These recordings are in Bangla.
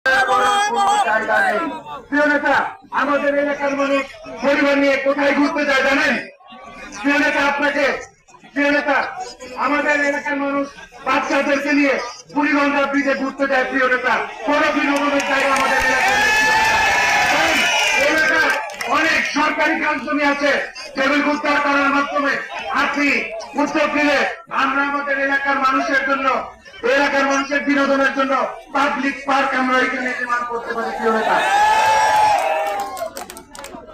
জায়গা নেই। প্রিয় নেতা, আমাদের এলাকার মানুষ পরিবার নিয়ে কোথায় ঘুরতে যায় জানেন? প্রিয় নেতা, প্রিয় নেতা, আমাদের এলাকার মানুষ বাচ্চাদেরকে নিয়ে বুড়িগঙ্গা ব্রিজে ঘুরতে যায়। প্রিয় নেতা, কোনো বিনোদনের জায়গা আমাদের এলাকায় নেই। তাই এলাকার অনেক সরকারি কাজ জমি আছে, যেগুলো উদ্ধার করার মাধ্যমে আপনি উদ্যোগ নিলে আমরা আমাদের এলাকার মানুষের জন্য, এলাকার মানুষের বিনোদনের জন্য পাবলিক পার্ক আমরা এখানে নির্মাণ করতে পারি।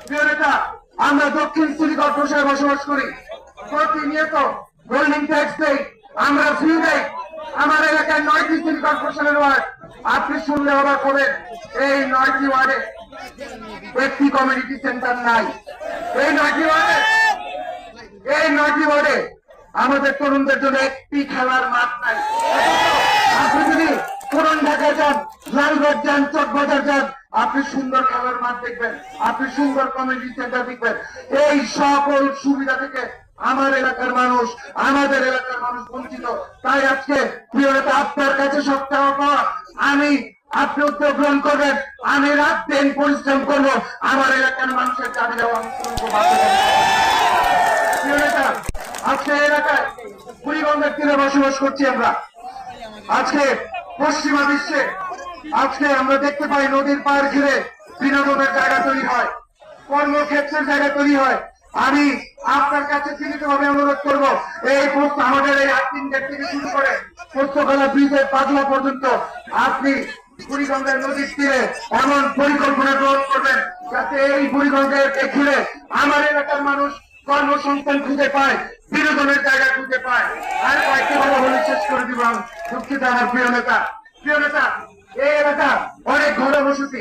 প্রিয় নেতা, আমরা দক্ষিণ সিটি কর্পোরেশনে বসবাস করি, প্রতিনিয়ত হোল্ডিং ট্যাক্স দেই, আমরা ফি দেই। আমার এলাকায় 9টি সিটি কর্পোরেশনের ওয়ার্ড, আপনি শুনলে অবাক হবেন, এই 9টি ওয়ার্ডে একটি কমিউনিটি সেন্টার নাই। এই 9টি ওয়ার্ডে আমাদের তরুণদের জন্য একটি খেলার মাঠ নাই। আপনি যদি পুরান ঢাকা যান, লালবাগ যান, চকবাজার যান, আপনি সুন্দর খেলার মাঠ দেখবেন, আপনি সুন্দর কমিউনিটি সেন্টার দেখবেন। এই সকল সুবিধা থেকে আমাদের এলাকার মানুষ বঞ্চিত। তাই আজকে প্রিয় নেতা, আপনার কাছে সপ্তাহ পর আপনি উদ্যোগ গ্রহণ করবেন, আমি রাত দিন পরিশ্রম করবো আমার এলাকার মানুষের দাবি দেওয়া প্রিয় নেতা, আজকে এলাকায় বুড়িগঙ্গার তীরে বসবাস করছি আমরা। আজকে পশ্চিমা বিশ্বে আজকে আমরা দেখতে পাই নদীর পাড় ঘিরে বিনোদনের জায়গা তৈরি হয়, কর্মক্ষেত্রের জায়গা তৈরি হয়। আমি আপনার কাছে বিনীতভাবে অনুরোধ করব, এই আমাদের এই 8 গেট থেকে শুরু করে পোস্তকলা ব্রিজের পাগলা পর্যন্ত আপনি বুড়িগঙ্গার নদীর তীরে এমন পরিকল্পনা গ্রহণ করবেন যাতে এই বুড়িগঙ্গাকে ঘিরে আমার এলাকার মানুষ কর্মসংস্থান খুঁজে পায়, বিনোদনের জায়গা খুঁজে পায়। আর কয়েকটি ভালো হলে শেষ করে দিব। দুঃখিত আমার প্রিয় নেতা, এই এলাকা অনেক ঘনবসতি,